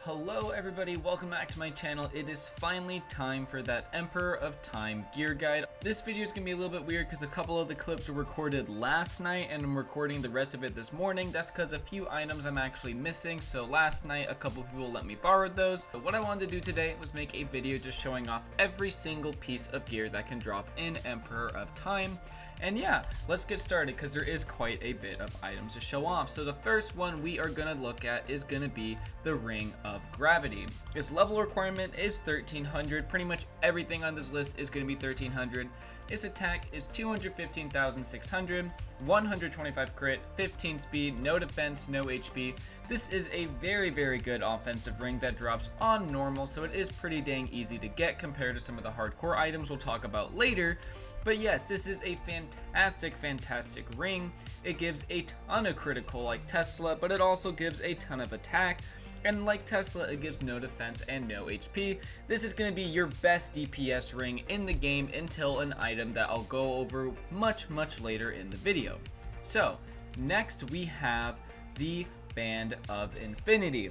Hello everybody, welcome back to my channel. It is finally time for that Emperor of Time gear guide. This video is going to be a little bit weird because a couple of the clips were recorded last night and I'm recording the rest of it this morning. That's because a few items I'm actually missing, so last night a couple people let me borrow those. But what I wanted to do today was make a video just showing off every single piece of gear that can drop in Emperor of Time. And yeah, let's get started because there is quite a bit of items to show off. So the first one we are going to look at is going to be the Ring of Gravity. Its level requirement is 1300. Pretty much everything on this list is going to be 1300. Its attack is 215,600, 125 crit, 15 speed, no defense, no HP. This is a very good offensive ring that drops on normal, so it is pretty dang easy to get compared to some of the hardcore items we'll talk about later. But yes, this is a fantastic ring. It gives a ton of critical like Tesla, but it also gives a ton of attack. And like Tesla, it gives no defense and no HP. This is going to be your best DPS ring in the game until an item that I'll go over much later in the video. So, next we have the Band of Infinity.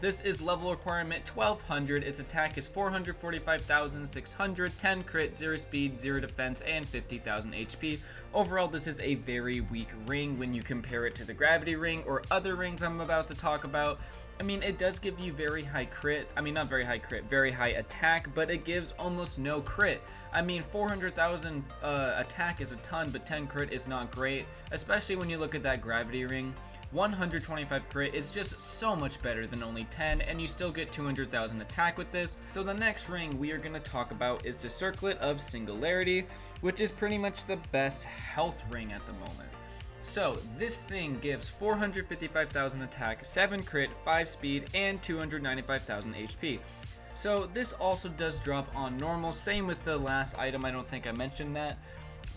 This is level requirement 1200. Its attack is 445,600, 10 crit, 0 speed, 0 defense, and 50,000 HP. Overall, this is a very weak ring when you compare it to the gravity ring or other rings I'm about to talk about. I mean, it does give you very high crit. I mean, not very high crit, very high attack, but it gives almost no crit. I mean, 400,000 attack is a ton, but 10 crit is not great, especially when you look at that gravity ring. 125 crit is just so much better than only 10, and you still get 200,000 attack with this. So the next ring we are going to talk about is the Circlet of Singularity, which is pretty much the best health ring at the moment. So this thing gives 455,000 attack, 7 crit, 5 speed, and 295,000 HP. So this also does drop on normal, same with the last item, I don't think I mentioned that,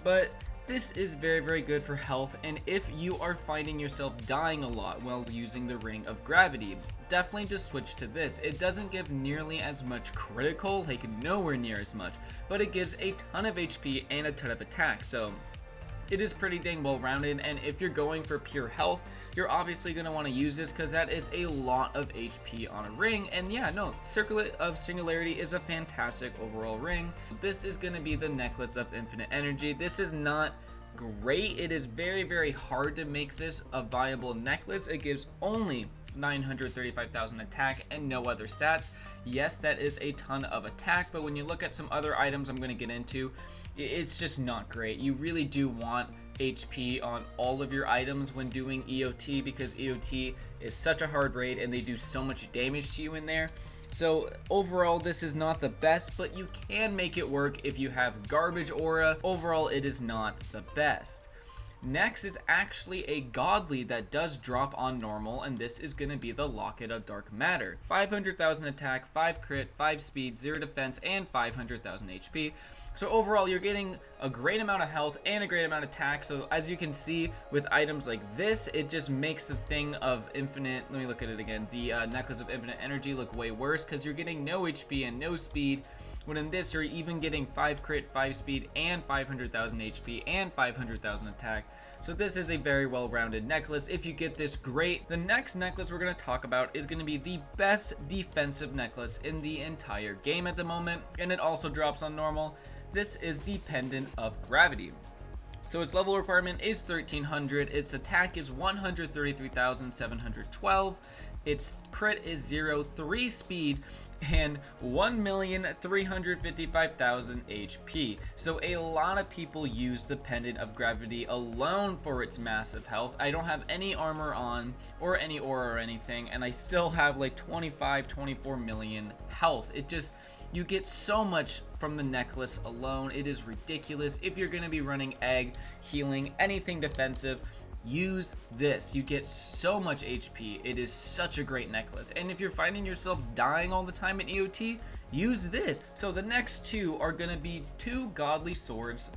but this is very good for health, and if you are finding yourself dying a lot while using the Ring of Gravity, definitely just switch to this. It doesn't give nearly as much critical, like nowhere near as much, but it gives a ton of HP and a ton of attack, so it is pretty dang well rounded. And if you're going for pure health, you're obviously going to want to use this because that is a lot of HP on a ring. And yeah, no, Circlet of Singularity is a fantastic overall ring. This is going to be the Necklace of Infinite Energy. This is not great. It is very hard to make this a viable necklace. It gives only 935,000 attack and no other stats. Yes, that is a ton of attack, but when you look at some other items I'm going to get into, it's just not great. You really do want HP on all of your items when doing EOT because EOT is such a hard raid and they do so much damage to you in there. So overall, this is not the best, but you can make it work if you have garbage aura. Overall, it is not the best. Next is actually a godly that does drop on normal, and this is going to be the Locket of Dark Matter. 500,000 attack, 5 crit, 5 speed, 0 defense, and 500,000 HP. So overall, you're getting a great amount of health and a great amount of attack. So as you can see with items like this, it just makes the thing of infinite, let me look at it again, the Necklace of Infinite Energy look way worse because you're getting no HP and no speed. When in this, you're even getting 5 crit, 5 speed, and 500,000 HP, and 500,000 attack. So this is a very well-rounded necklace. If you get this, great. The next necklace we're going to talk about is going to be the best defensive necklace in the entire game at the moment, and it also drops on normal. This is the Pendant of Gravity. So its level requirement is 1300, its attack is 133,712, its crit is 0, 3 speed, and 1,355,000 HP. So a lot of people use the Pendant of Gravity alone for its massive health. I don't have any armor on or any aura or anything, and I still have like 24 million health. It just, you get so much from the necklace alone. It is ridiculous. If you're going to be running egg, healing, anything defensive, use this. You get so much HP. It is such a great necklace. And if you're finding yourself dying all the time in EOT, use this. So the next two are going to be two godly swords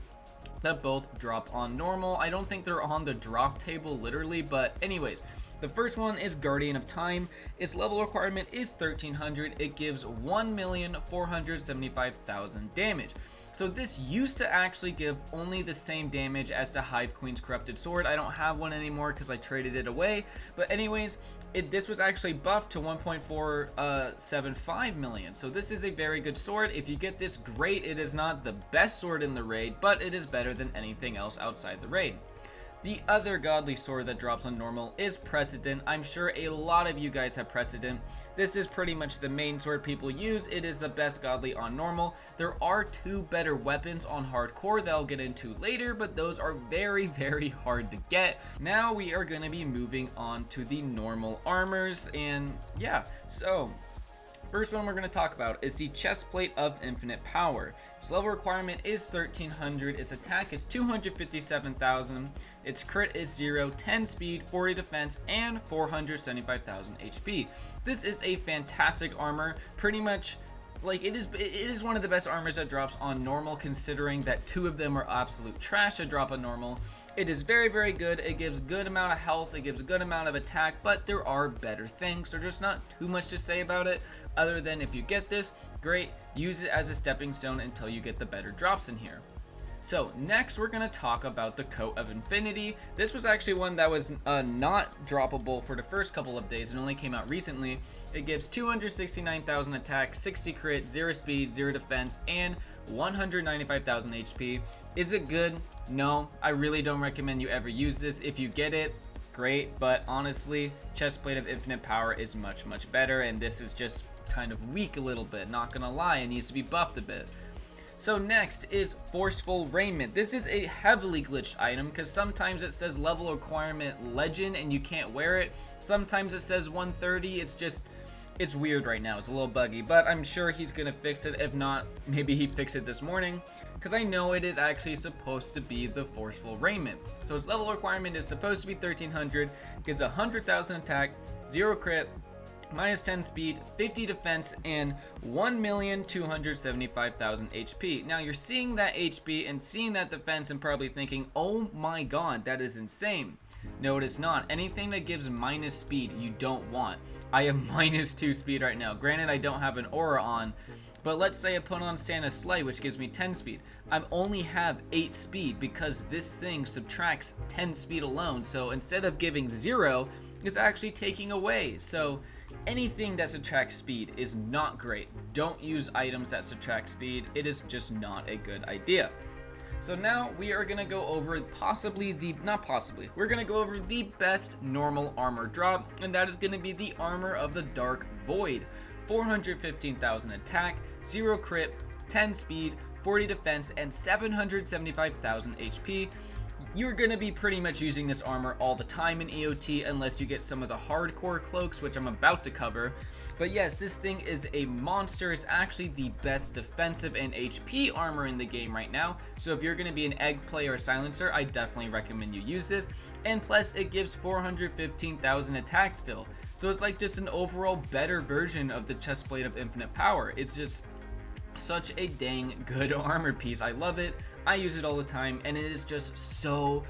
that both drop on normal. I don't think they're on the drop table literally, but anyways, The first one is Guardian of Time. Its level requirement is 1300. It gives 1,475,000 damage. So this used to actually give only the same damage as the Hive Queen's Corrupted Sword. I don't have one anymore because I traded it away. But anyways, this was actually buffed to 1.475 million. So this is a very good sword. If you get this, great. It is not the best sword in the raid, but it is better than anything else outside the raid. The other godly sword that drops on normal is Precedent. I'm sure a lot of you guys have Precedent. This is pretty much the main sword people use. It is the best godly on normal. There are two better weapons on hardcore that I'll get into later, but those are very, very hard to get. Now we are going to be moving on to the normal armors, and yeah, so first one we're going to talk about is the Chestplate of Infinite Power. Its level requirement is 1300, its attack is 257,000, its crit is 0, 10 speed, 40 defense, and 475,000 HP. This is a fantastic armor, pretty much like it is one of the best armors that drops on normal, considering that two of them are absolute trash to drop on normal. It is very, very good. It gives good amount of health, it gives a good amount of attack, but there are better things. There's just not too much to say about it other than if you get this, great, use it as a stepping stone until you get the better drops in here. So next we're going to talk about the Coat of Infinity. This was actually one that was not droppable for the first couple of days. It only came out recently. It gives 269,000 attack, 60 crit, 0 speed, 0 defense, and 195,000 HP. Is it good? No, I really don't recommend you ever use this. If you get it, great, but honestly, Chestplate of Infinite Power is much, much better, and this is just kind of weak a little bit, not gonna lie. It needs to be buffed a bit. So next is Forceful Raiment. This is a heavily glitched item because sometimes it says level requirement legend and you can't wear it. Sometimes it says 130. It's weird right now. It's a little buggy, but I'm sure he's gonna fix it. If not, maybe he fixed it this morning, because I know it is actually supposed to be the Forceful Raiment. So its level requirement is supposed to be 1300, gives 100,000 attack, 0 crit, minus 10 speed, 50 defense, and 1,275,000 HP. Now you're seeing that HP and seeing that defense and probably thinking, oh my god, that is insane. No, it is not. Anything that gives minus speed you don't want. I have minus 2 speed right now. Granted, I don't have an aura on, but let's say I put on Santa's Sleigh, which gives me 10 speed. I only have 8 speed because this thing subtracts 10 speed alone. So instead of giving 0, it's actually taking away. So anything that subtracts speed is not great. Don't use items that subtract speed. It is just not a good idea. So now we are gonna go over we're gonna go over the best normal armor drop, and that is gonna be the Armor of the Dark Void. 415,000 attack, 0 crit, 10 speed, 40 defense, and 775,000 HP. You're going to be pretty much using this armor all the time in EOT unless you get some of the hardcore cloaks, which I'm about to cover. But yes, this thing is a monster. It's actually the best defensive and HP armor in the game right now. So if you're going to be an egg player or silencer, I definitely recommend you use this. And plus it gives 415,000 attack still. So it's like just an overall better version of the Chestplate of Infinite Power. It's just such a dang good armor piece. I love it. I use it all the time, and it is just so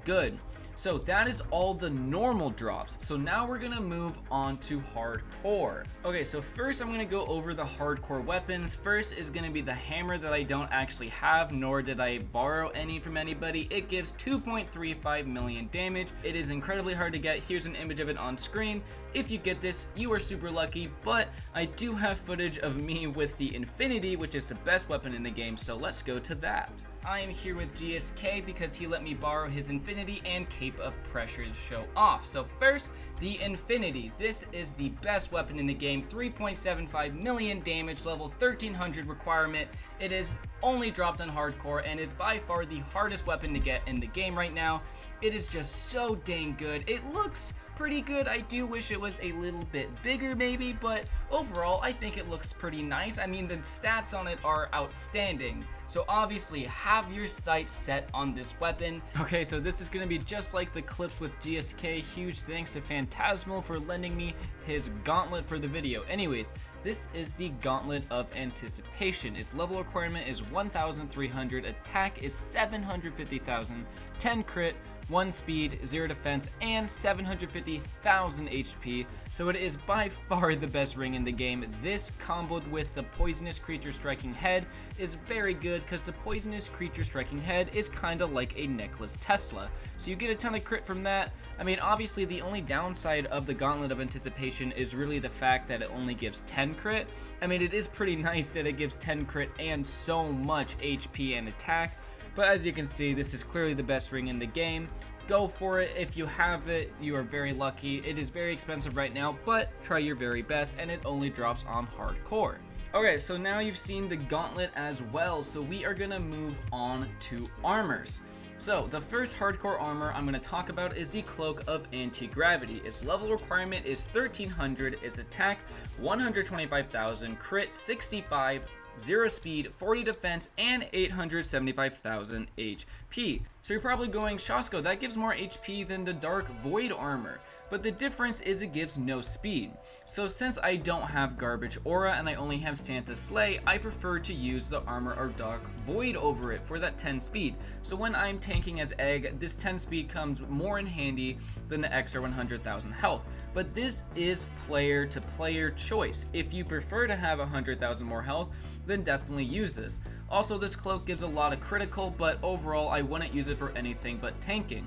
good. So that is all the normal drops. So now we're gonna move on to hardcore. Okay, so first I'm gonna go over the hardcore weapons. First is gonna be the hammer that I don't actually have, nor did I borrow any from anybody. It gives 2.35 million damage. It is incredibly hard to get. Here's an image of it on screen. If you get this, you are super lucky, but I do have footage of me with the Infinity, which is the best weapon in the game, so let's go to that. I am here with GSK because he let me borrow his Infinity and Cape of Pressure to show off. So first, the Infinity. This is the best weapon in the game, 3.75 million damage, level 1300 requirement. It is only dropped on hardcore and is by far the hardest weapon to get in the game right now. It is just so dang good. It looks pretty good. I do wish it was a little bit bigger maybe, but overall I think it looks pretty nice. I mean, the stats on it are outstanding. So obviously have your sights set on this weapon. Okay, so this is gonna be just like the clips with GSK. Huge thanks to Phantasmal for lending me his gauntlet for the video. Anyways, this is the Gauntlet of Anticipation. Its level requirement is 1,300, attack is 750,000, 10 crit, 1 speed, 0 defense, and 750,000 HP, so it is by far the best ring in the game. This comboed with the poisonous creature striking head is very good because the poisonous creature striking head is kind of like a necklace Tesla, so you get a ton of crit from that. I mean, obviously the only downside of the Gauntlet of Anticipation is really the fact that it only gives 10 crit. I mean, it is pretty nice that it gives 10 crit and so much HP and attack, but as you can see, this is clearly the best ring in the game. Go for it. If you have it, you are very lucky. It is very expensive right now, but try your very best, and it only drops on hardcore. Okay, so now you've seen the Gauntlet as well, so we are gonna move on to armors. So the first hardcore armor I'm going to talk about is the Cloak of Anti-Gravity. Its level requirement is 1300, its attack 125,000, crit 65, 0 speed, 40 defense, and 875,000 HP. So you're probably going, Shasko, that gives more HP than the Dark Void armor. But the difference is it gives no speed. So since I don't have Garbage Aura and I only have Santa Slay, I prefer to use the Armor of Dark Void over it for that 10 speed. So when I'm tanking as Egg, this 10 speed comes more in handy than the extra 100,000 health. But this is player to player choice. If you prefer to have 100,000 more health, then definitely use this. Also, this cloak gives a lot of critical, but overall I wouldn't use it for anything but tanking.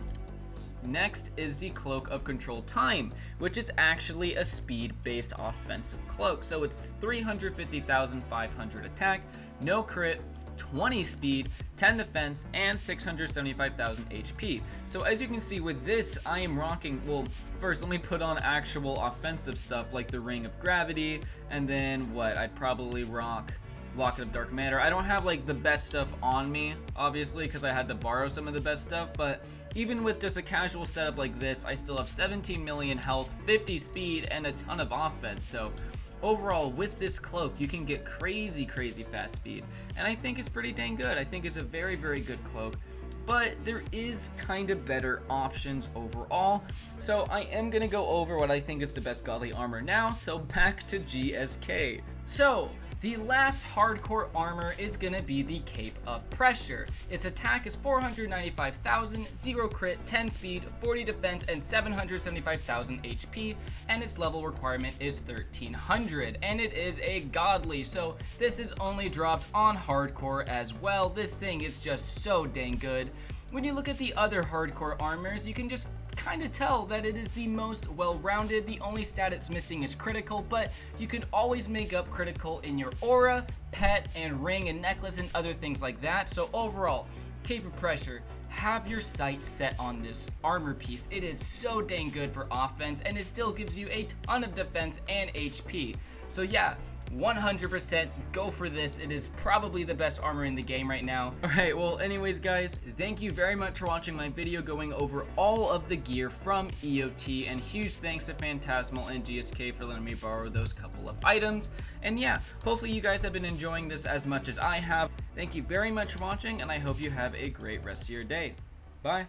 Next is the Cloak of Controlled Time, which is actually a speed-based offensive cloak. So it's 350,500 attack, no crit, 20 speed, 10 defense, and 675,000 HP. So as you can see with this, I am rocking, well, first let me put on actual offensive stuff like the Ring of Gravity, and then what, I'd probably rock Locket of Dark Matter. I don't have like the best stuff on me, obviously, because I had to borrow some of the best stuff, but even with just a casual setup like this, I still have 17 million health, 50 speed, and a ton of offense. So overall, with this cloak, you can get crazy fast speed, and I think it's pretty dang good. I think it's a very good cloak, but there is kind of better options overall. So I am gonna go over what I think is the best godly armor now, so back to GSK. So the last hardcore armor is gonna be the Cape of Pressure. Its attack is 495,000, 0 crit, 10 speed, 40 defense, and 775,000 HP, and its level requirement is 1300, and it is a godly, so this is only dropped on hardcore as well. This thing is just so dang good. When you look at the other hardcore armors, you can just kind of tell that it is the most well-rounded. The only stat it's missing is critical, but you can always make up critical in your aura, pet, and ring, and necklace, and other things like that. So overall, Cape of Pressure, have your sights set on this armor piece. It is so dang good for offense, and it still gives you a ton of defense and HP. So yeah, 100% go for this. It is probably the best armor in the game right now. Alright, well anyways guys, thank you very much for watching my video going over all of the gear from EOT, and huge thanks to Phantasmal and GSK for letting me borrow those couple of items. And yeah, hopefully you guys have been enjoying this as much as I have. Thank you very much for watching, and I hope you have a great rest of your day. Bye.